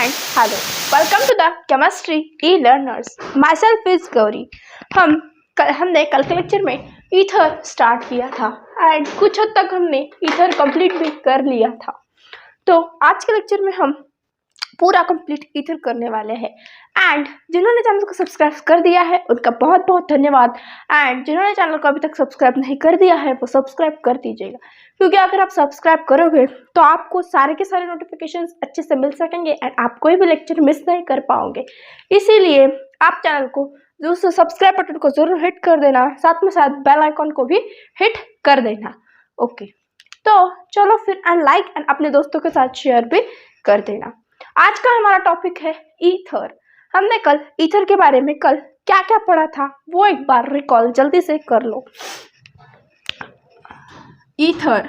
and hello. Welcome to the Chemistry e-learners. Myself is Gauri. हमने कल के lecture में ईथर स्टार्ट किया था एंड कुछ हद तक हमने ईथर कंप्लीट भी कर लिया था। तो आज के लेक्चर में हम पूरा कंप्लीट ईथर करने वाले हैं एंड जिन्होंने चैनल को सब्सक्राइब कर दिया है उनका बहुत बहुत धन्यवाद एंड जिन्होंने चैनल को अभी तक सब्सक्राइब नहीं कर दिया है वो सब्सक्राइब कर दीजिएगा, क्योंकि अगर आप सब्सक्राइब करोगे तो आपको सारे के सारे नोटिफिकेशंस अच्छे से मिल सकेंगे एंड आप कोई भी लेक्चर मिस नहीं कर पाओगे। इसीलिए आप चैनल को जो सब्सक्राइब बटन को जरूर हिट कर देना, साथ में साथ बेल आइकॉन को भी हिट कर देना। ओके, तो चलो फिर एंड लाइक एंड अपने दोस्तों के साथ शेयर भी कर देना। आज का हमारा टॉपिक है ईथर। हमने कल ईथर के बारे में कल क्या क्या पढ़ा था वो एक बार रिकॉल जल्दी से कर लो। ईथर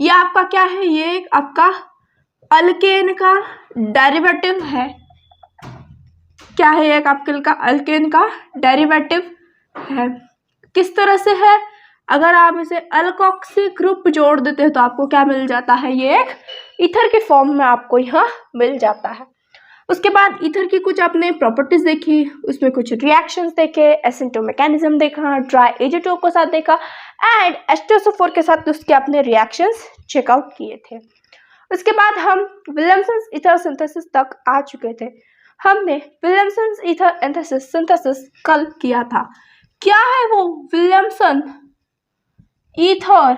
ये आपका क्या है? ये एक आपका अल्केन का डेरिवेटिव है। क्या है? एक आपके का अल्केन का डेरिवेटिव है। किस तरह से है? अगर आप इसे अल्कोक्सी ग्रुप जोड़ देते हैं तो आपको क्या मिल जाता है? ये एक ईथर के फॉर्म में आपको यहाँ मिल जाता है। उसके बाद ईथर की कुछ आपने प्रॉपर्टीज देखी, उसमें कुछ रिएक्शंस देखे, एसिंटो मैकेनिज्म देखा, ड्राई एजेटो के साथ देखा एंड H2SO4 के साथ उसके अपने रिएक्शंस चेकआउट किए थे। उसके बाद हम विलियमसन ईथर सिंथेसिस तक आ चुके थे। हमने विलियमसन ईथर सिंथेसिस कल किया था। क्या है वो Williamson ether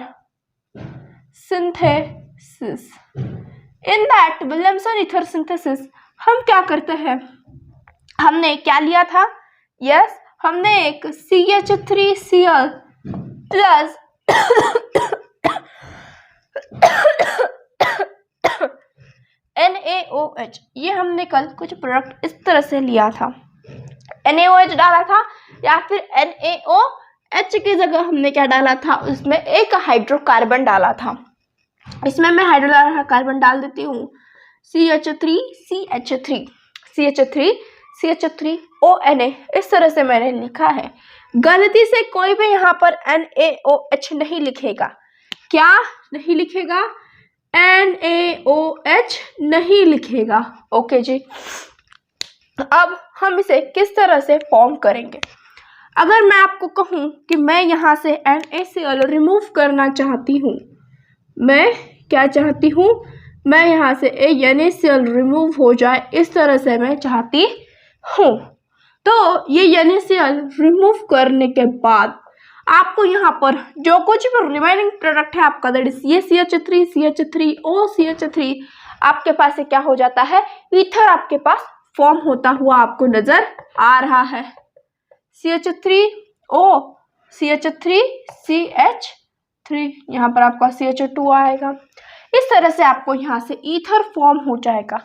synthesis? In that Williamson ether synthesis हम क्या करते हैं? हमने क्या लिया था? यस, हमने एक CH3Cl प्लस NaOH, ये हमने कल कुछ प्रोडक्ट इस तरह से लिया था। NaOH डाला था या फिर NaOH की जगह हमने क्या डाला था? उसमें एक हाइड्रोकार्बन डाला था। इसमें मैं हाइड्रोकार्बन डाल देती हूँ CH3ONA। इस तरह से मैंने लिखा है। गलती से कोई भी यहाँ पर NaOH नहीं लिखेगा। क्या नहीं लिखेगा? NaOH नहीं लिखेगा। ओके जी, अब हम इसे किस तरह से फॉर्म करेंगे? अगर मैं आपको कहूँ कि मैं यहाँ से NaCl रिमूव करना चाहती हूँ, मैं क्या चाहती हूँ? मैं यहाँ से NaCl रिमूव हो जाए, इस तरह से मैं चाहती हूँ। तो ये NaCl रिमूव करने के बाद आपको यहाँ पर जो कुछ भी रिमेनिंग प्रोडक्ट है आपका, दैट इज ये CH3 आपके पास से क्या हो जाता है? ईथर आपके पास फॉर्म होता हुआ आपको नजर आ रहा है। CH3 यहाँ पर आपका CH2 आएगा। इस तरह से आपको यहाँ से ईथर फॉर्म हो जाएगा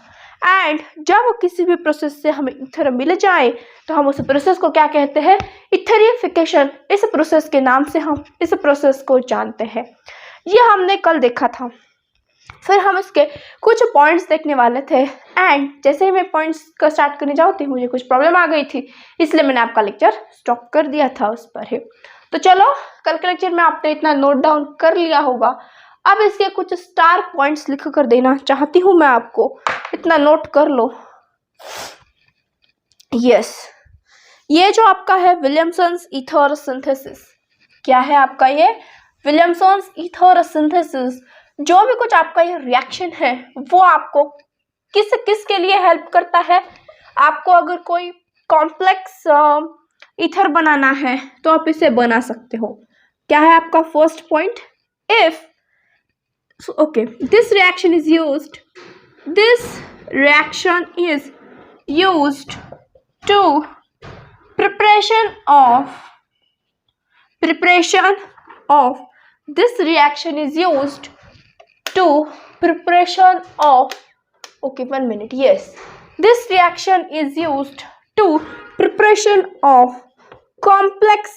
एंड जब किसी भी प्रोसेस से हमें ईथर मिल जाए तो हम उस प्रोसेस को क्या कहते हैं? ईथरिफिकेशन। इस प्रोसेस के नाम से हम इस प्रोसेस को जानते हैं। ये हमने कल देखा था। फिर हम इसके कुछ पॉइंट्स देखने वाले थे एंड जैसे ही मैं पॉइंट्स का स्टार्ट करने जाती हूँ मुझे कुछ प्रॉब्लम आ गई थी, इसलिए मैंने आपका लेक्चर स्टॉप कर दिया था उस पर ही। तो चलो, कल के लेक्चर में आपने इतना नोट डाउन कर लिया होगा। अब इसके कुछ स्टार पॉइंट्स लिख कर देना चाहती हूँ मैं आपको, इतना नोट कर लो। यस, ये जो आपका है विलियमसन ईथर सिंथेसिस, क्या है आपका ये? Williamson ether synthesis. जो भी कुछ आपका ये रिएक्शन है वो आपको किस किस के लिए हेल्प करता है? आपको अगर कोई कॉम्प्लेक्स ईथर बनाना है तो आप इसे बना सकते हो। क्या है आपका first point? If okay, this reaction is used to preparation of okay, 1 minute. Yes, this reaction is used to preparation of complex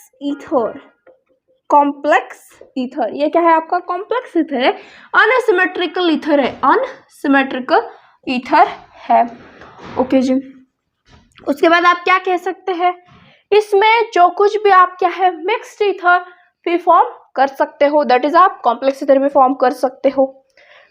ether। ये क्या है आपका? कॉम्प्लेक्स ईथर है, अनसिमेट्रिकल ईथर है, अनसिमेट्रिकल ईथर है। ओके जी, उसके बाद आप क्या कह सकते हैं? इसमें जो कुछ भी आप क्या है मिक्स्ड ईथर भी फॉर्म कर सकते हो, दैट इज आप कॉम्प्लेक्स ईथर भी फॉर्म कर सकते हो।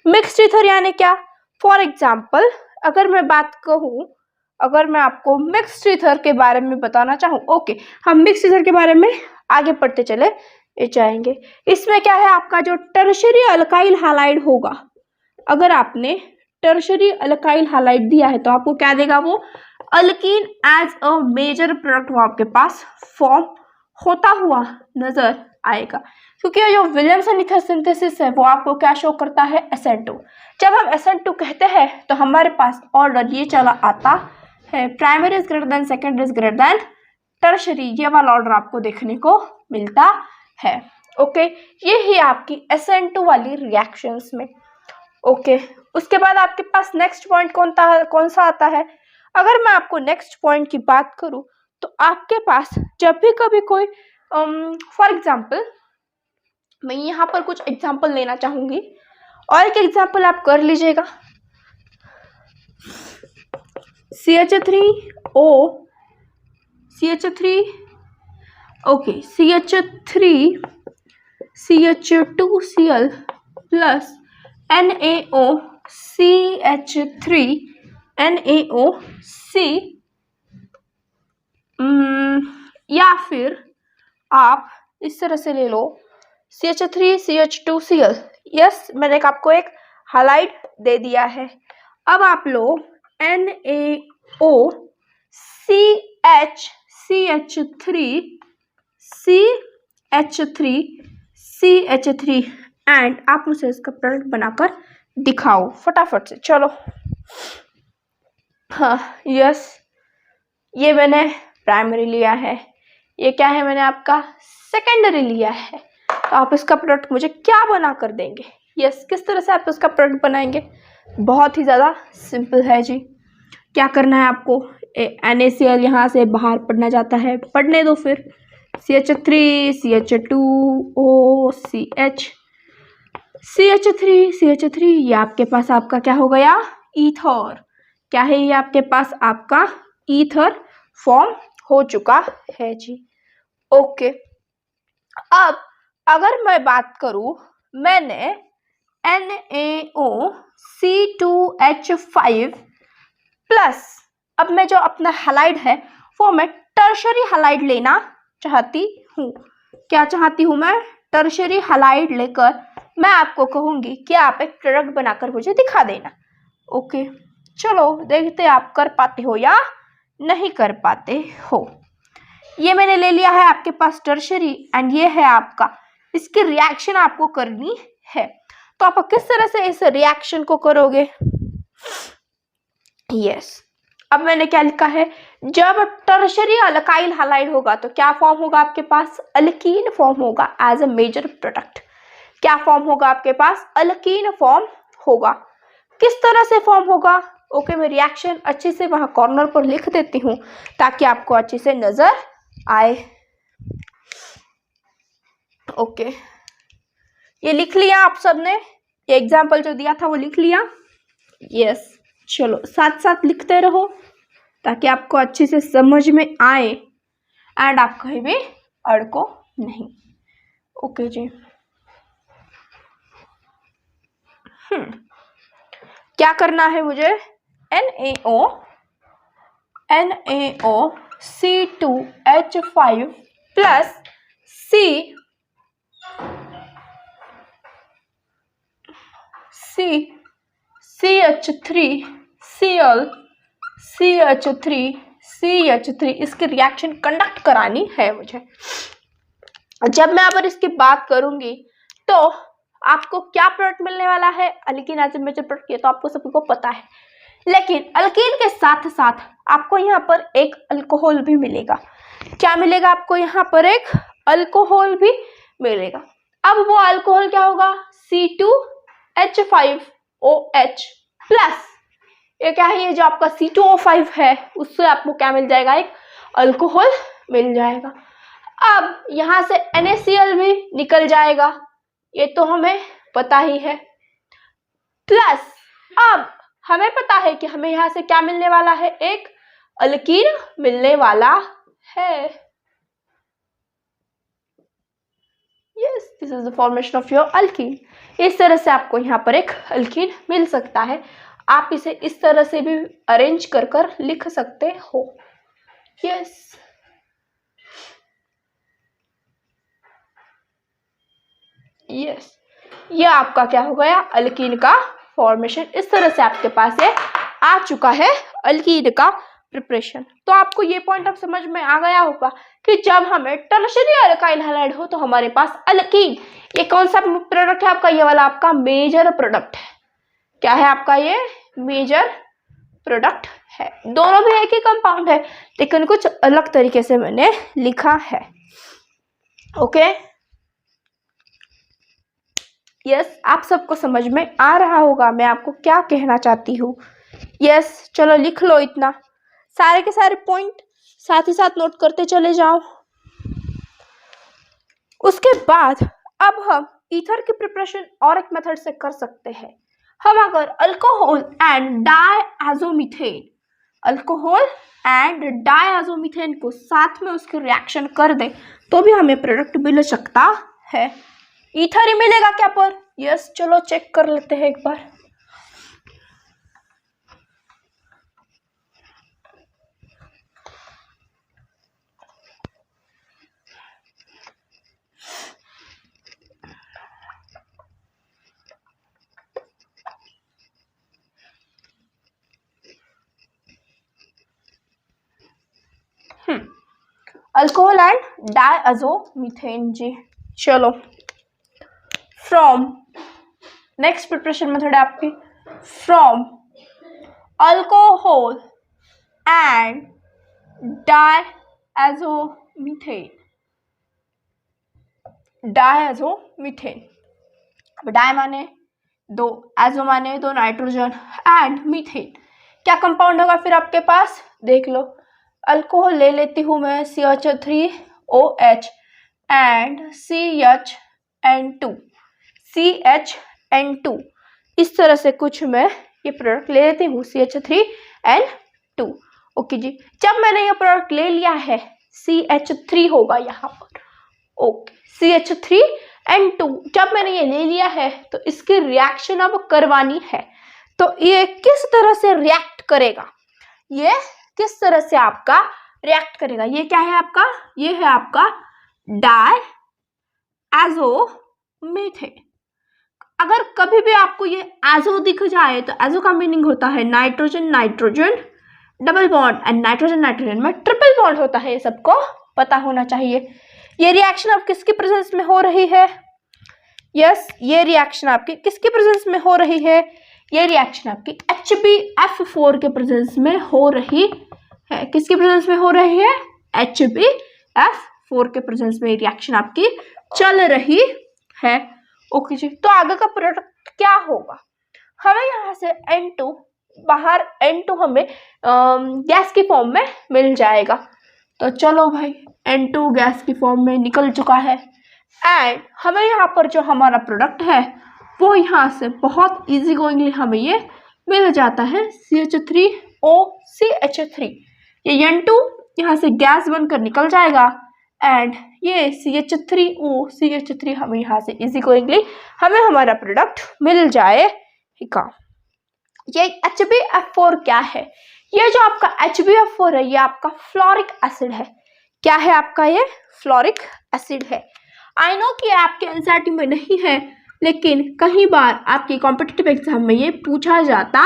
मिक्स्ड ईथर यानी क्या? फॉर एग्जाम्पल अगर मैं बात कहूँ, अगर मैं आपको मिक्स्ड ईथर के बारे में बताना चाहूँ, ओके, हम मिक्स्ड ईथर के बारे में आगे पढ़ते चले जाएंगे। इसमें क्या है, आपका जो टर्शरी अल्काइल हैलाइड होगा, अगर आपने टर्शरी अल्काइल हैलाइड दिया है तो आपको क्या देगा, वो alkene as a major product वो आपके पास फॉर्म होता हुआ नजर आएगा, क्योंकि जो विलियमसन ईथर सिंथेसिस है वो आपको क्या शो करता है, SN2। जब हम SN2 कहते हैं तो हमारे पास ऑर्डर ये चला आता है, primary is greater than secondary is greater than tertiary, ये वाला ऑर्डर आपको देखने को मिलता है। ओके, ये ही आपकी SN2 वाली रिएक्शंस में। ओके, उसके बाद आपके पास नेक्स्ट पॉइंट कौन सा आता है, अगर मैं आपको नेक्स्ट पॉइंट की बात करूं तो आपके पास जब भी कभी कोई फॉर एग्जांपल मैं यहाँ पर कुछ एग्जांपल लेना चाहूंगी और एक एग्जांपल आप कर लीजिएगा, CH3O CH3 okay CH2Cl plus NaOCH3NaOC, या फिर आप इस तरह से ले लो CH3CH2Cl। यस, मैंने आपको एक हाइलाइट दे दिया है। अब आप लो NaOCH3CH3 एंड आप मुझे इसका प्रोडक्ट बनाकर दिखाओ फटाफट से, चलो। हाँ, यस, ये मैंने प्राइमरी लिया है, ये क्या है, मैंने आपका सेकेंडरी लिया है। तो आप इसका प्रोडक्ट मुझे क्या बना कर देंगे, यस, किस तरह से आप इसका प्रोडक्ट बनाएंगे, बहुत ही ज़्यादा सिंपल है जी। क्या करना है आपको, NaCl यहाँ से बाहर पढ़ना जाता है, पढ़ने दो फिर, CH3 CH2OCH, ये आपके पास आपका क्या हो गया, ईथर। क्या है ये, आपके पास आपका ईथर फॉर्म हो चुका है जी। ओके, अब अगर मैं बात करूं, मैंने NaOC2H5 प्लस, अब मैं जो अपना हैलाइड है वो मैं टर्शरी हैलाइड लेना चाहती हूँ। क्या चाहती हूँ मैं, टर्शरी हैलाइड लेकर मैं आपको कहूँगी कि आप एक प्रोडक्ट बनाकर मुझे दिखा देना। ओके, चलो देखते आप कर पाते हो या नहीं कर पाते हो। ये मैंने ले लिया है आपके पास टर्शरी एंड ये है आपका, इसकी रिएक्शन आपको करनी है। तो आप किस तरह से इस रिएक्शन को करोगे, यस, अब मैंने क्या लिखा है, जब टर्शरी अल्काइल हैलाइड होगा तो क्या फॉर्म होगा आपके पास, अल्कीन फॉर्म होगा एज अ मेजर प्रोडक्ट। क्या फॉर्म होगा आपके पास, अल्कीन फॉर्म होगा। किस तरह से फॉर्म होगा, ओके, मैं रिएक्शन अच्छे से वहां कॉर्नर पर लिख देती हूँ ताकि आपको अच्छे से नजर आए। ओके, ये लिख लिया आप सबने, ये एग्जाम्पल जो दिया था वो लिख लिया, यस, चलो साथ साथ लिखते रहो ताकि आपको अच्छे से समझ में आए एंड आप कहीं भी अड़को नहीं। ओके जी, क्या करना है मुझे, NaOC2H5 प्लस CH3CL इसकी रिएक्शन कंडक्ट करानी है मुझे। जब मैं अब इसकी बात करूंगी तो आपको क्या प्रोडक्ट मिलने वाला है, alkene as a major product, ये तो आपको सभी को पता है, लेकिन अल्कीन के साथ साथ आपको यहाँ पर एक अल्कोहल भी मिलेगा। क्या मिलेगा आपको, यहाँ पर एक अल्कोहल भी मिलेगा। अब वो अल्कोहल क्या होगा, C2H5OH प्लस, ये क्या है, ये जो आपका C2O5 है उससे आपको क्या मिल जाएगा, एक अल्कोहल मिल जाएगा। अब यहाँ से NaCl भी निकल जाएगा, ये तो हमें पता ही है, प्लस अब हमें पता है कि हमें यहाँ से क्या मिलने वाला है, एक अल्कीन मिलने वाला है। Yes, this is the formation of your alkyne. इस तरह से आपको यहाँ पर एक अल्कीन मिल सकता है। आप इसे इस तरह से भी अरेंज कर कर लिख सकते हो। यस, यस, ये आपका क्या हो गया, अल्कीन का फॉर्मेशन। इस तरह से आपके पास ये आ चुका है अल्कीन का प्रिपरेशन। तो आपको ये पॉइंट अब समझ में आ गया होगा कि जब हमें टर्शरी अल्काइल हैलाइड हो तो हमारे पास अल्कीन, ये कौन सा प्रोडक्ट है आपका, ये वाला आपका मेजर प्रोडक्ट है। क्या है आपका, ये मेजर प्रोडक्ट है। दोनों भी एक ही कंपाउंड है लेकिन कुछ अलग तरीके से मैंने लिखा है। ओके, यस, आप सबको समझ में आ रहा होगा मैं आपको क्या कहना चाहती हूँ। यस, चलो लिख लो इतना, सारे के सारे पॉइंट साथ ही साथ नोट करते चले जाओ। उसके बाद अब हम ईथर की प्रिपरेशन और एक मेथड से कर सकते हैं। हम अगर अल्कोहल एंड डायआज़ोमीथेन, अल्कोहल एंड डायआज़ोमीथेन को साथ में उसके रिएक्शन कर दें तो भी हमें प्रोडक्ट मिल सकता है। ईथर ही मिलेगा क्या पर? यस, चलो चेक कर लेते हैं एक बार। अल्कोहल एंड डायआज़ोमीथेन जी। चलो, फ्रॉम नेक्स्ट प्रिपरेशन मेथड है आपकी, फ्रॉम अल्कोहल एंड डायआज़ोमीथेन, डायआज़ोमीथेन, डाई माने दो, आजो माने दो नाइट्रोजन, एंड मीथेन क्या कंपाउंड होगा फिर आपके पास, देख लो। अल्कोहल ले लेती हूँ मैं CH3OH एंड CHN2, इस तरह से कुछ मैं ये प्रोडक्ट ले लेती हूँ CH3N2। ओके जी, जब मैंने ये प्रोडक्ट ले लिया है CH3 होगा यहाँ पर। ओके, CH3N2 जब मैंने ये ले लिया है तो इसकी रिएक्शन अब करवानी है। तो ये किस तरह से रिएक्ट करेगा, ये किस तरह से आपका रिएक्ट करेगा, ये क्या है आपका, ये है आपका डायआज़ोमीथेन। अगर कभी भी आपको ये एजो दिख जाए तो एजो का मीनिंग होता है nitrogen nitrogen double bond, and nitrogen nitrogen में ट्रिपल बॉन्ड होता है, ये सबको पता होना चाहिए। ये रिएक्शन अब किसकी प्रेजेंस में हो रही है, यस, ये रिएक्शन आपकी किसकी प्रेजेंस में हो रही है, ये रिएक्शन आपकी HbF4 के प्रेजेंस में हो रही है। किसके प्रेजेंस में हो रही है, HbF4 के प्रेजेंस में रिएक्शन आपकी चल रही है। ओके जी, तो आगे का प्रोडक्ट क्या होगा, हमें यहाँ से N2 बाहर, N2 हमें गैस की फॉर्म में मिल जाएगा। तो चलो भाई, N2 गैस की फॉर्म में निकल चुका है एंड हमें यहाँ पर जो हमारा प्रोडक्ट है वो यहाँ से बहुत इजी गोइंगली हमें ये मिल जाता है CH3OCH3। ये N2 यहाँ से गैस बनकर निकल जाएगा एंड ये CH3OCH3 हमें यहाँ से इजी गोइंगली हमें हमारा प्रोडक्ट मिल जाएगा। ये HbF4 क्या है, ये जो आपका HbF4 है ये आपका फ्लोरिक एसिड है। क्या है आपका, ये फ्लोरिक एसिड है। आई नो कि आपके एनसीईआरटी में नहीं है लेकिन कई बार आपके कॉम्पिटिटिव एग्जाम में ये पूछा जाता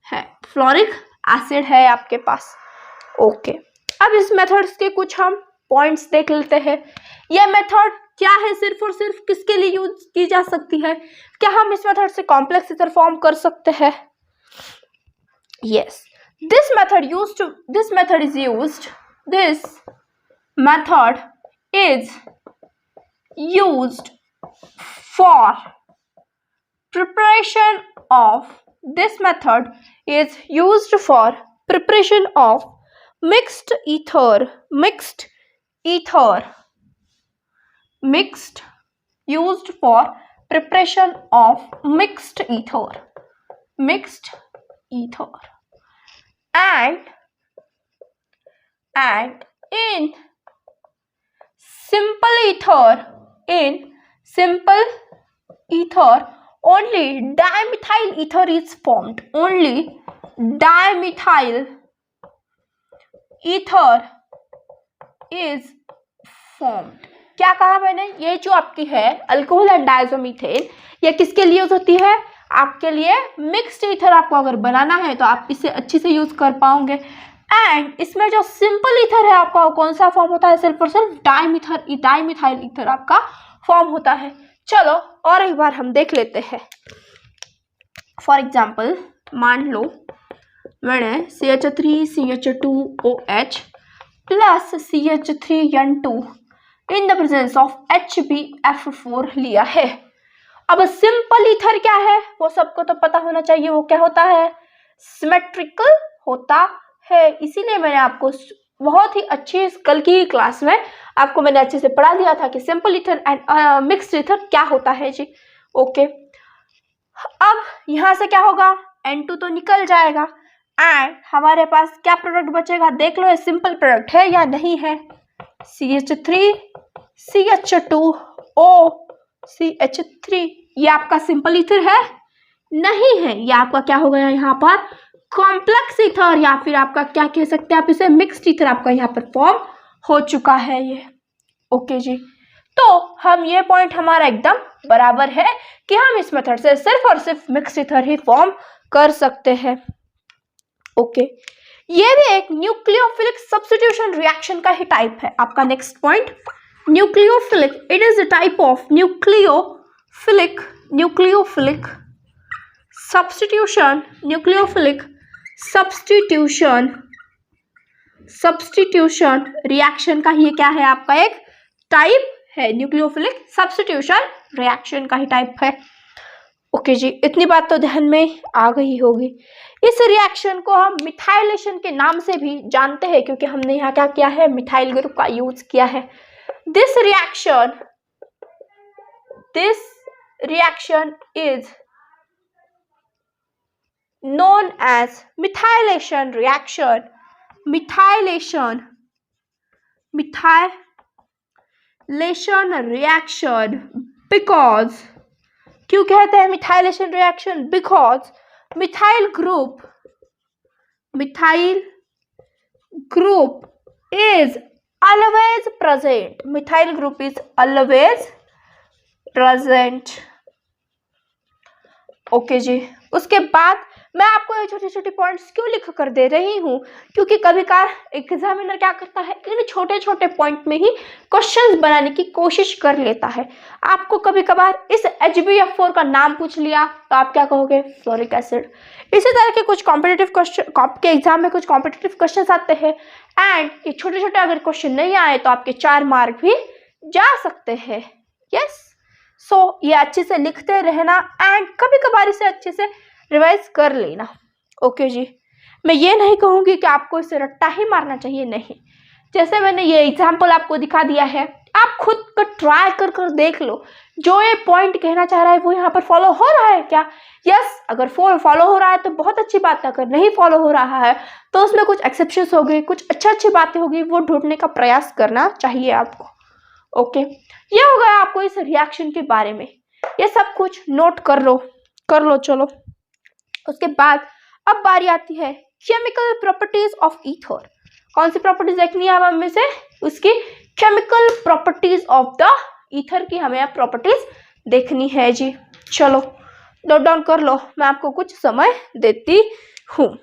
है। फ्लोरिक एसिड है आपके पास। ओके, अब इस मेथड्स के कुछ हम पॉइंट्स देख लेते हैं। यह मेथड क्या है, सिर्फ और सिर्फ किसके लिए यूज की जा सकती है, क्या हम इस मेथड से कॉम्प्लेक्स ईथर फॉर्म कर सकते हैं, yes, this method is used for preparation of mixed ether and in simple ether only dimethyl ether is formed. Only dimethyl ether is formed. क्या कहा मैंने? ये जो आपकी है अल्कोहल एंड डायजोमीथेन, ये किसके लिए यूज होती है? आपके लिए मिक्स्ड ईथर आपको अगर बनाना है तो आप इसे अच्छे से यूज कर पाओगे। एंड इसमें जो सिंपल ईथर है आपका कौन सा फॉर्म होता है? सिर्फ और सिर्फ डाइमिथाइल ईथर आपका फॉर्म होता है। चलो और एक बार हम देख लेते हैं। फॉर एग्जाम्पल मान लो मैंने CH3CH2OH plus CH3N2 in the presence of HbF4 लिया है। अब सिंपल ईथर क्या है वो सबको तो पता होना चाहिए, वो क्या होता है? सिमेट्रिकल होता है। इसीलिए मैंने आपको बहुत ही अच्छी कल की क्लास में आपको मैंने अच्छे से पढ़ा दिया था कि simple ether and mixed ether क्या होता है जी। ओके, अब यहाँ से क्या होगा? N2 तो निकल जाएगा एंड हमारे पास क्या प्रोडक्ट बचेगा? देख लो ये सिंपल प्रोडक्ट है या नहीं है? CH3CH2OCH3 ये आपका सिंपल ईथर है? नहीं है, ये आपका क्या हो गया यहाँ पर? कॉम्प्लेक्स ईथर, या फिर आपका क्या कह सकते हैं आप इसे? मिक्स्ड ईथर आपका यहाँ पर फॉर्म हो चुका है ये। ओके जी, तो हम ये पॉइंट हमारा एकदम बराबर है कि हम इस मेथड से सिर्फ और सिर्फ मिक्स्ड ईथर ही फॉर्म कर सकते हैं। ओके, ये भी एक न्यूक्लियोफिलिक सब्स्टिट्यूशन रिएक्शन का ही टाइप है। आपका next point nucleophilic, it is a type of nucleophilic substitution reaction का ही क्या है? आपका एक टाइप है, न्यूक्लियोफिलिक सब्स्टिट्यूशन रिएक्शन का ही टाइप है। ओके जी, इतनी बात तो ध्यान में आ गई होगी। इस रिएक्शन को हम मिथाइलेशन के नाम से भी जानते हैं क्योंकि हमने यहाँ क्या किया है? मिथाइल ग्रुप का यूज किया है। This reaction is known as methylation reaction because, क्यों कहते हैं methylation reaction? Because methyl group is always present. Methyl group is always present. Okay जी, उसके बाद मैं आपको ये छोटे छोटे पॉइंट्स क्यों लिख कर दे रही हूँ? क्योंकि कभी कभार एग्जामिनर क्या करता है, इन छोटे छोटे पॉइंट में ही क्वेश्चंस बनाने की कोशिश कर लेता है। आपको कभी कभार इस HbF4 का नाम पूछ लिया तो आप क्या कहोगे? Fluoric acid. इसी तरह के कुछ कॉम्पिटिटिव क्वेश्चन आपके एग्जाम में कुछ कॉम्पिटिटिव क्वेश्चन आते हैं एंड ये छोटे छोटे अगर क्वेश्चन नहीं आए तो आपके 4 मार्क भी जा सकते हैं। यस, सो ये अच्छे से लिखते रहना एंड कभी कभार इसे अच्छे से रिवाइज कर लेना। ओके जी, मैं ये नहीं कहूँगी कि आपको इसे रट्टा ही मारना चाहिए, नहीं। जैसे मैंने ये एग्जाम्पल आपको दिखा दिया है, आप खुद को ट्राई कर कर देख लो जो ये पॉइंट कहना चाह रहा है वो यहाँ पर फॉलो हो रहा है क्या? यस, अगर फॉलो हो रहा है तो बहुत अच्छी बात है, अगर नहीं फॉलो हो रहा है तो उसमें कुछ एक्सेप्शंस हो गई, कुछ अच्छी बातें होगी, वो ढूंढने का प्रयास करना चाहिए आपको। ओके, ये हो गया आपको इस रिएक्शन के बारे में, ये सब कुछ नोट कर लो चलो। उसके बाद अब बारी आती है केमिकल प्रॉपर्टीज ऑफ ईथर। कौन सी प्रॉपर्टीज देखनी है हमें से? उसकी chemical properties of the ether की हमें प्रॉपर्टीज देखनी है जी। चलो नोट डाउन कर लो, मैं आपको कुछ समय देती हूँ।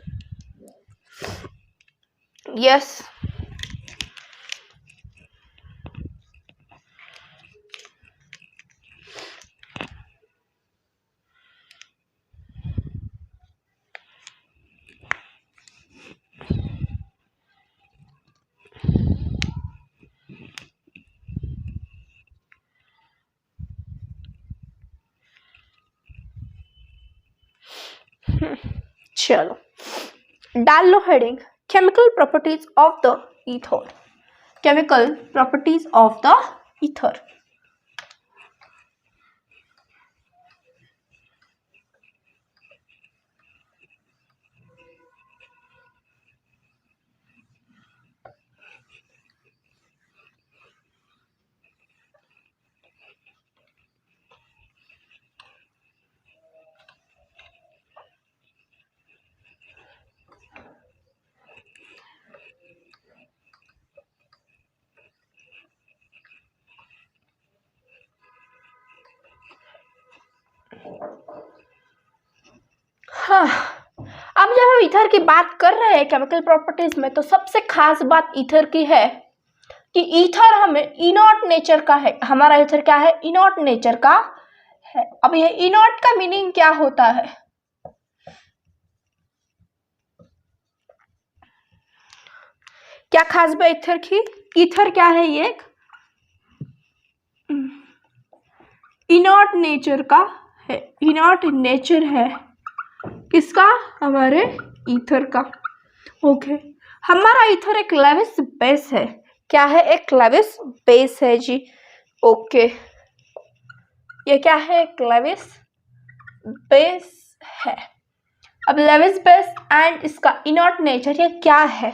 यस, चलो डाल लो heading chemical properties of the ether. Chemical properties of the ether. हाँ, अब जब हम ईथर की बात कर रहे हैं केमिकल प्रॉपर्टीज में, तो सबसे खास बात ईथर की है कि ईथर हमें इनॉट नेचर का है। हमारा ईथर क्या है? इनॉट नेचर का है। अब ये इनॉट का मीनिंग क्या होता है? क्या खास बात ईथर की? ईथर क्या है? ये एक इनॉट नेचर का है। इनॉट नेचर है किसका? हमारे ईथर का। ओके, हमारा ईथर एक लेविस बेस है। क्या है? एक लेविस बेस है जी। ओके, ये क्या है? एक लेविस बेस है। अब लेविस बेस एंड इसका इनॉट नेचर ये क्या है?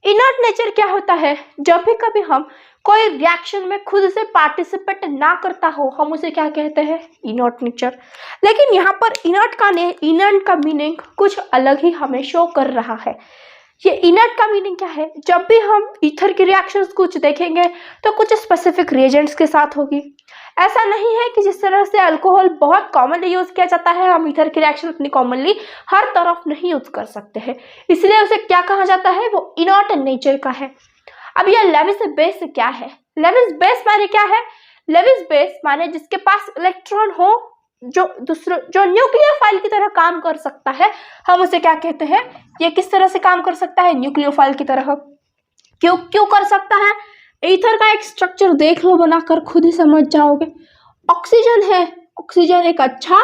इनॉट नेचर क्या होता है? जब भी कभी हम कोई रिएक्शन में खुद से पार्टिसिपेट ना करता हो, हम उसे क्या कहते हैं? इनॉट नेचर। लेकिन यहाँ पर इनॉट का मीनिंग कुछ अलग ही हमें शो कर रहा है। ये इनॉट का मीनिंग क्या है? जब भी हम ईथर की रिएक्शंस कुछ देखेंगे तो कुछ स्पेसिफिक रिएजेंट्स के साथ होगी। ऐसा नहीं है कि जिस तरह से अल्कोहल बहुत कॉमनली यूज किया जाता है, हम ईथर की रिएक्शन उतनी कॉमनली हर तरफ नहीं यूज कर सकते हैं, इसलिए उसे क्या कहा जाता है? वो इनॉट नेचर का है। अब यह लेविस बेस क्या है? लेविस बेस माने क्या है? लेविस बेस माने जिसके पास इलेक्ट्रॉन हो, जो न्यूक्लियर फाइल की तरह काम कर सकता है, हम उसे क्या कहते हैं? ये किस तरह से काम कर सकता है? न्यूक्लियोफाइल की तरह। क्यों कर सकता है? ईथर का एक स्ट्रक्चर देख लो, बनाकर खुद ही समझ जाओगे। ऑक्सीजन है, ऑक्सीजन एक अच्छा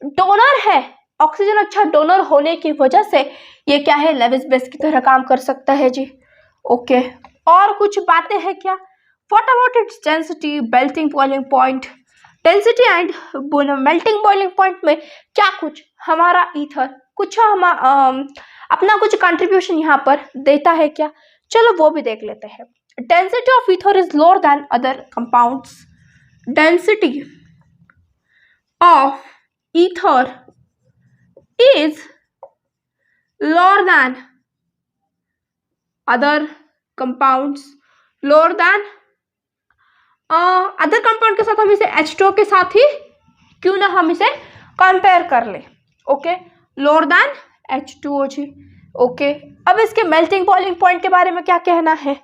डोनर है। ऑक्सीजन अच्छा डोनर होने की वजह से ये क्या है? लेविस बेस की तरह काम कर सकता है जी। ओके, और कुछ बातें हैं क्या? What about its density, melting boiling point? Density and melting boiling point में क्या कुछ हमारा ईथर कुछ अपना कुछ कंट्रीब्यूशन यहाँ पर देता है क्या? चलो वो भी देख लेते हैं। Density of ether is lower than other compounds. Density of ether is lower than other compounds. Lower than other compound के साथ हम इसे H2O के साथ ही क्यों ना हम इसे कंपेयर कर ले। ओके, लोअर देन H2O जी। ओके, अब इसके मेल्टिंग बॉइलिंग पॉइंट के बारे में क्या कहना है?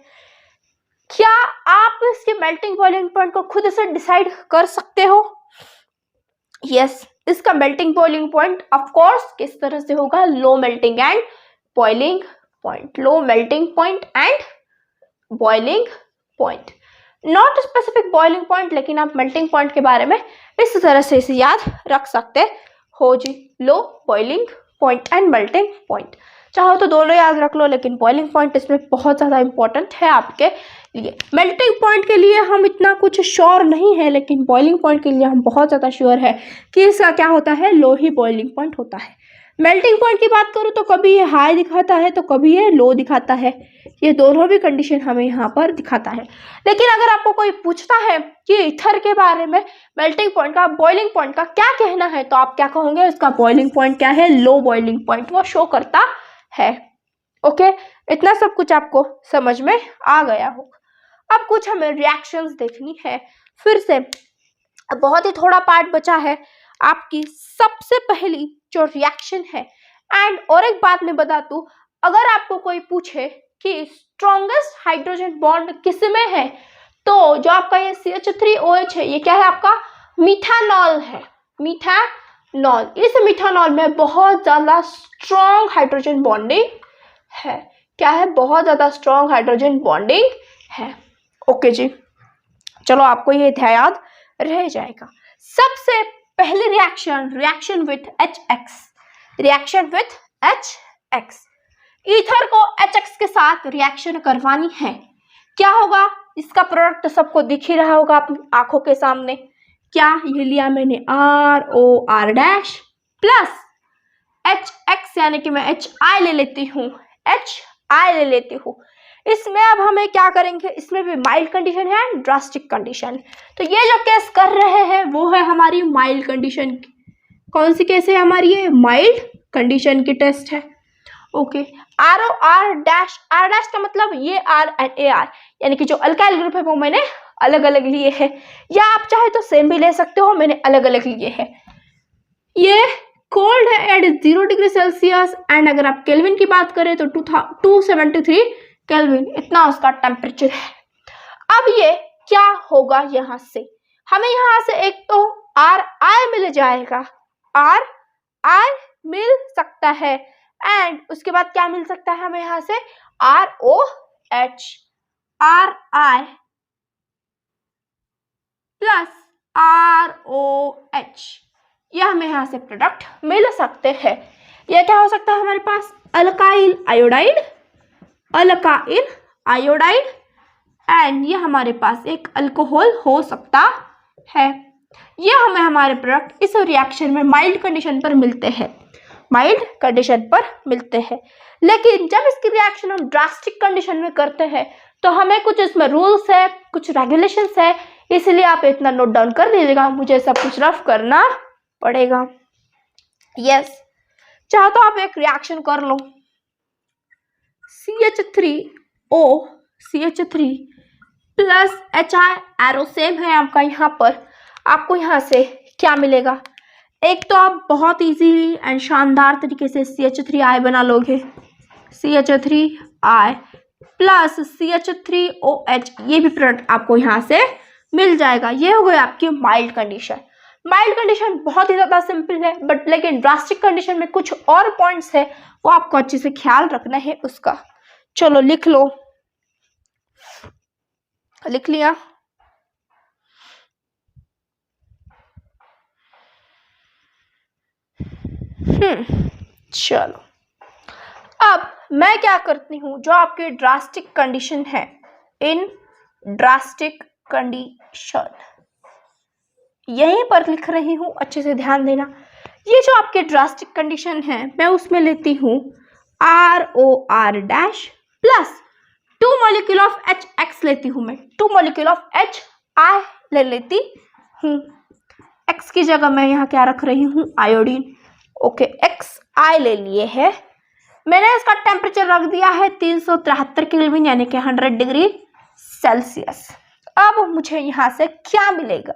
क्या आप इसके मेल्टिंग बॉइलिंग पॉइंट को खुद से डिसाइड कर सकते हो? यस, इसका melting boiling point of course किस तरह से होगा? Low melting and boiling point. Low melting point and boiling point, not specific boiling point, लेकिन आप मेल्टिंग पॉइंट के बारे में इस तरह से इसे याद रख सकते हो जी। Low boiling point and melting point, चाहो तो दोनों याद रख लो, लेकिन बॉइलिंग पॉइंट इसमें बहुत ज़्यादा इंपॉर्टेंट है आपके लिए। मेल्टिंग पॉइंट के लिए हम इतना कुछ श्योर नहीं है, लेकिन बॉइलिंग पॉइंट के लिए हम बहुत ज़्यादा श्योर है कि इसका क्या होता है? लो ही बॉइलिंग पॉइंट होता है। मेल्टिंग पॉइंट की बात करूँ तो कभी ये हाई दिखाता है तो कभी ये लो दिखाता है। ये दोनों भी कंडीशन हमें यहाँ पर दिखाता है। लेकिन अगर आपको कोई पूछता है कि ईथर के बारे में मेल्टिंग पॉइंट का, बॉइलिंग पॉइंट का क्या कहना है, तो आप क्या कहोगे? उसका बॉइलिंग पॉइंट क्या है? लो बॉइलिंग पॉइंट वो शो करता है। ओके, इतना सब कुछ आपको समझ में आ गया होगा। अब कुछ हमें रिएक्शंस देखनी है। फिर से बहुत ही थोड़ा पार्ट बचा है। आपकी सबसे पहली जो रिएक्शन है, एंड और एक बात मैं बता दूं, अगर आपको कोई पूछे कि स्ट्रॉन्गेस्ट हाइड्रोजन बॉन्ड किस में है, तो जो आपका ये CH3OH है, ये क्या है? आपका मिथानॉल है। मिथानॉल, इस मिथानॉल में बहुत ज्यादा स्ट्रॉन्ग हाइड्रोजन बॉन्डिंग है। क्या है? बहुत ज्यादा स्ट्रॉन्ग हाइड्रोजन बॉन्डिंग है। ओके जी, चलो आपको ये याद रह जाएगा। सबसे पहली reaction with HX, reaction with HX। Ether को HX के साथ रिएक्शन करवानी है। क्या होगा? इसका प्रोडक्ट तो सबको दिख ही रहा होगा अपनी आंखों के सामने। क्या ये लिया मैंने? ROR' प्लस HX, यानी कि मैं HI ले लेती हूँ, HI ले लेती हूँ। इसमें अब हमें क्या करेंगे? इसमें भी माइल्ड कंडीशन है एंड ड्रास्टिक कंडीशन। तो ये जो केस कर रहे हैं वो है हमारी माइल्ड कंडीशन की। कौन सी केस है हमारी? ये माइल्ड कंडीशन की टेस्ट है। ओके, R' का मतलब ये R एंड AR, यानी कि जो अल्काइल ग्रुप है वो मैंने अलग अलग लिए हैं, या आप चाहे तो सेम भी ले सकते हो, मैंने अलग अलग लिए हैं। ये कोल्ड है एट 0 डिग्री सेल्सियस एंड अगर आप केल्विन की बात करें तो 273 केल्विन इतना उसका टेम्परेचर है। अब ये क्या होगा, यहाँ से हमें यहाँ से एक तो Ri मिल जाएगा, Ri मिल सकता है एंड उसके बाद क्या मिल सकता है हमें यहाँ से ROH, Ri प्लस ROH, यह हमें यहाँ से प्रोडक्ट मिल सकते हैं। यह क्या हो सकता है हमारे पास, alkyl iodide, alkyl iodide and ये हमारे पास एक अल्कोहल हो सकता है। ये हमें हमारे प्रोडक्ट इस रिएक्शन में माइल्ड कंडीशन पर मिलते हैं, माइल्ड कंडीशन पर मिलते हैं। लेकिन जब इसकी रिएक्शन हम ड्रास्टिक कंडीशन में करते हैं तो हमें कुछ इसमें रूल्स है, कुछ रेगुलेशंस है, इसलिए आप इतना नोट डाउन कर लीजिएगा, मुझे सब कुछ रफ करना पड़ेगा। यस, चाहो तो आप एक रिएक्शन कर लो, CH3O CH3 plus HI, arrow same है आपका यहाँ पर। आपको यहाँ से क्या मिलेगा, एक तो आप बहुत इजीली एंड शानदार तरीके से CH3I बना लोगे, CH3I प्लस CH3OH, ये भी प्रोडक्ट आपको यहाँ से मिल जाएगा। ये हो गई आपकी माइल्ड कंडीशन। माइल्ड कंडीशन बहुत ही ज़्यादा सिंपल है, बट लेकिन ड्रास्टिक कंडीशन में कुछ और पॉइंट्स है, वो आपको अच्छे से ख्याल रखना है उसका। चलो लिख लो, लिख लिया। चलो अब मैं क्या करती हूँ, जो आपके ड्रास्टिक कंडीशन है, इन ड्रास्टिक कंडीशन यहीं पर लिख रही हूँ, अच्छे से ध्यान देना। ये जो आपके ड्रास्टिक कंडीशन है, मैं उसमें लेती हूँ ROR dash plus 2 molecule of HX लेती हूँ मैं, 2 मॉलिक्यूल ऑफ HI ले लेती हूँ। X की जगह मैं यहाँ क्या रख रही हूँ, आयोडीन। ओके, XI ले लिए है मैंने, इसका टेम्परेचर रख दिया है 373 केल्विन यानी कि 100 डिग्री सेल्सियस। अब मुझे यहाँ से क्या मिलेगा,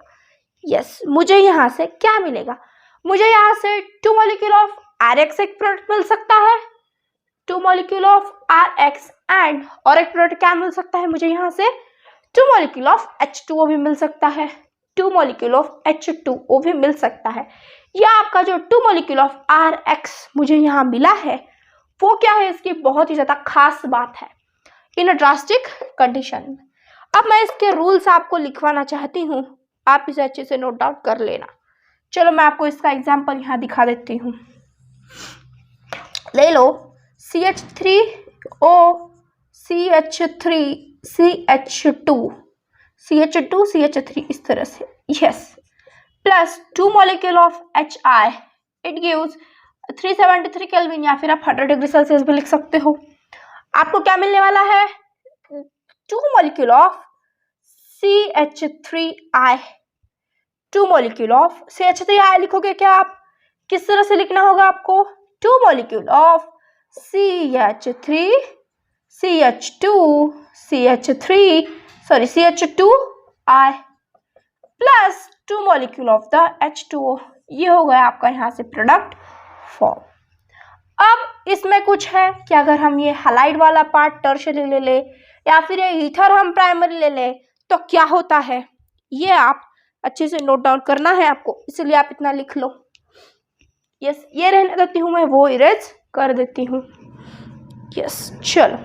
यस मुझे यहाँ से क्या मिलेगा, मुझे यहाँ से 2 मॉलिक्यूल ऑफ RX एक प्रोडक्ट मिल सकता है, 2 मॉलिक्यूल ऑफ RX एंड और एक प्रोडक्ट क्या मिल सकता है मुझे यहाँ से, 2 मॉलिक्यूल ऑफ H2O भी मिल सकता है, 2 मॉलिक्यूल ऑफ H2O भी मिल सकता है। यह आपका जो 2 मॉलिक्यूल ऑफ RX मुझे यहाँ मिला है, वो क्या है, इसकी बहुत ही ज़्यादा खास बात है इन ड्रास्टिक कंडीशन। अब मैं इसके रूल्स आपको लिखवाना चाहती हूँ, आप इसे अच्छे से नोट डाउन कर लेना। चलो मैं आपको इसका एग्जाम्पल यहाँ दिखा देती हूँ। ले लो CH3O CH3 CH2 CH3 इस तरह से, yes plus 2 molecule of HI, it gives 373 kelvin या फिर आप 100 डिग्री सेल्सियस भी लिख सकते हो। आपको क्या मिलने वाला है, 2 molecule of CH3I, 2 molecule of CH3I लिखोगे क्या आप, किस तरह से लिखना होगा आपको, 2 molecule of CH3 CH2I plus 2 molecule of the H2O। ये हो गया आपका यहाँ से प्रोडक्ट फॉर्म। अब इसमें कुछ है कि अगर हम ये हैलाइड वाला पार्ट टर्शियरी ले ले या फिर ये ईथर हम प्राइमरी ले ले तो क्या होता है, ये आप अच्छे से नोट डाउन करना है आपको, इसलिए आप इतना लिख लो। यस, ये रहने देती हूँ मैं, वो इरेज कर देती हूँ। यस चलो,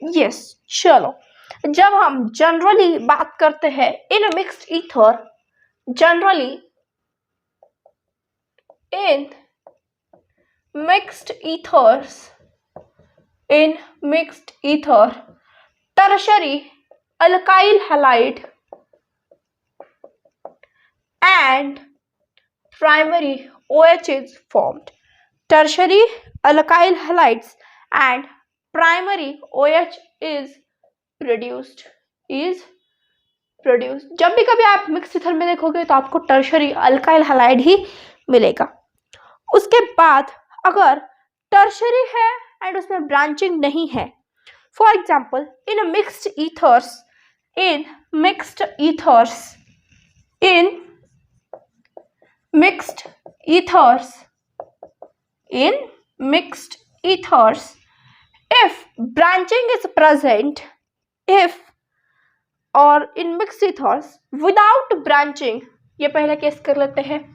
यस चलो, जब हम जनरली बात करते हैं in mixed ether, generally in mixed ethers, in mixed ether, tertiary alkyl halide and primary OH is formed. Tertiary alkyl halides and primary OH is produced. जब भी कभी आप मिक्स ईथर में देखोगे तो आपको टर्शरी अल्काइल हैलाइड ही मिलेगा। उसके बाद अगर टर्शरी है एंड उसमें ब्रांचिंग नहीं है, for example in mixed ethers, if branching is present, और in mixed ethers without branching, ये पहला केस कर लेते हैं,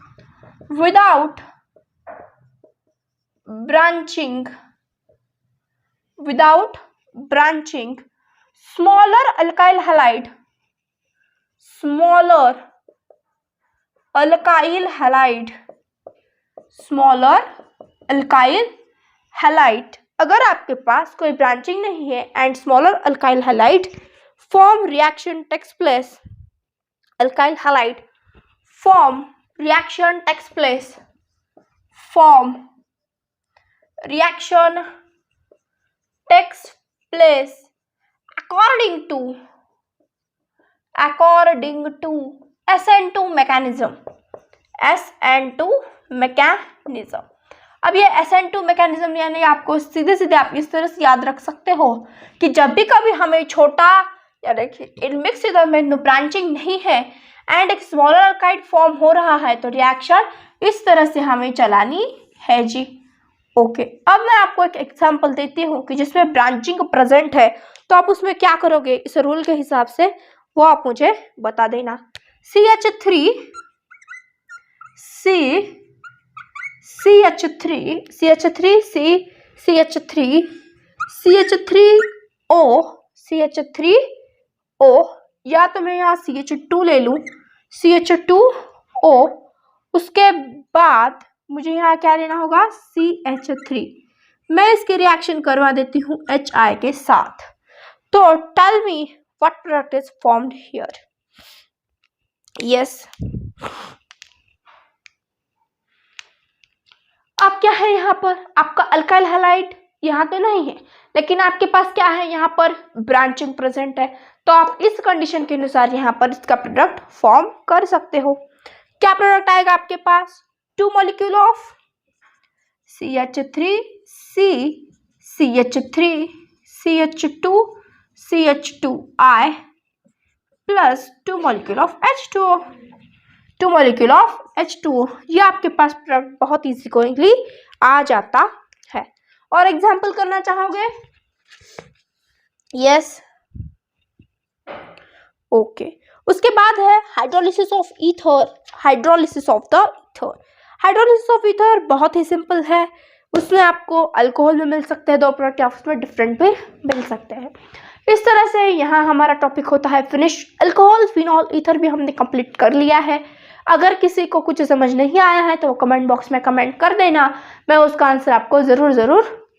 without branching smaller alkyl halide, अगर आपके पास कोई ब्रांचिंग नहीं है and smaller alkyl halide form reaction takes place, alkyl halide form reaction takes place according to SN2 mechanism. अब ये SN2 मैकेनिज्म यानी आपको सीधे आप इस तरह से याद रख सकते हो कि जब भी कभी हमें छोटा या देखिए इन मिक्स ईथर में ब्रांचिंग नहीं है एंड एक स्मॉलर अल्काइड फॉर्म हो रहा है तो रिएक्शन इस तरह से हमें चलानी है जी। ओके, अब मैं आपको एक एग्जांपल देती हूँ कि जिसमें ब्रांचिंग प्रेजेंट है तो आप उसमें क्या करोगे इस रूल के हिसाब से वो आप मुझे बता देना। CH3O, या तो मैं यहाँ CH2 ले लूँ, CH2O, उसके बाद मुझे यहाँ क्या लेना होगा CH3, मैं इसकी रिएक्शन करवा देती हूँ HI के साथ। तो tell me what product is formed here. Yes, अब क्या है यहाँ पर आपका अल्काइल हैलाइड यहाँ तो नहीं है, लेकिन आपके पास क्या है यहाँ पर ब्रांचिंग प्रेजेंट है, तो आप इस कंडीशन के अनुसार यहाँ पर इसका प्रोडक्ट फॉर्म कर सकते हो। क्या प्रोडक्ट आएगा आपके पास, 2 molecule of CH3C, CH3, CH2, CH2I plus 2 molecule of H2O, 2 molecule of H2O। ये आपके पास प्रोडक्ट बहुत इजी गोइंगली आ जाता है। और एग्जाम्पल करना चाहोगे? Yes, okay. उसके बाद है hydrolysis of ether. Hydrolysis of ether बहुत ही सिंपल है, उसमें आपको अल्कोहल भी मिल सकते हैं, 2 प्रोडक्ट आपस में डिफरेंट भी मिल सकते हैं। इस तरह से यहाँ हमारा टॉपिक होता है फिनिश। अल्कोहल, फिनॉल, ईथर भी हमने कंप्लीट कर लिया है। अगर किसी को कुछ समझ नहीं आया है तो वो कमेंट बॉक्स में कमेंट कर देना, मैं उसका आंसर आपको ज़रूर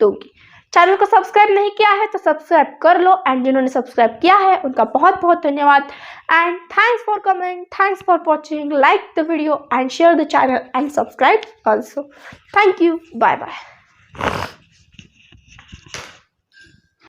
दूंगी। चैनल को सब्सक्राइब नहीं किया है तो सब्सक्राइब कर लो, एंड जिन्होंने सब्सक्राइब किया है उनका बहुत बहुत धन्यवाद। And thanks for comment, thanks for watching, like the video and share the channel and subscribe also. Thank you, bye bye.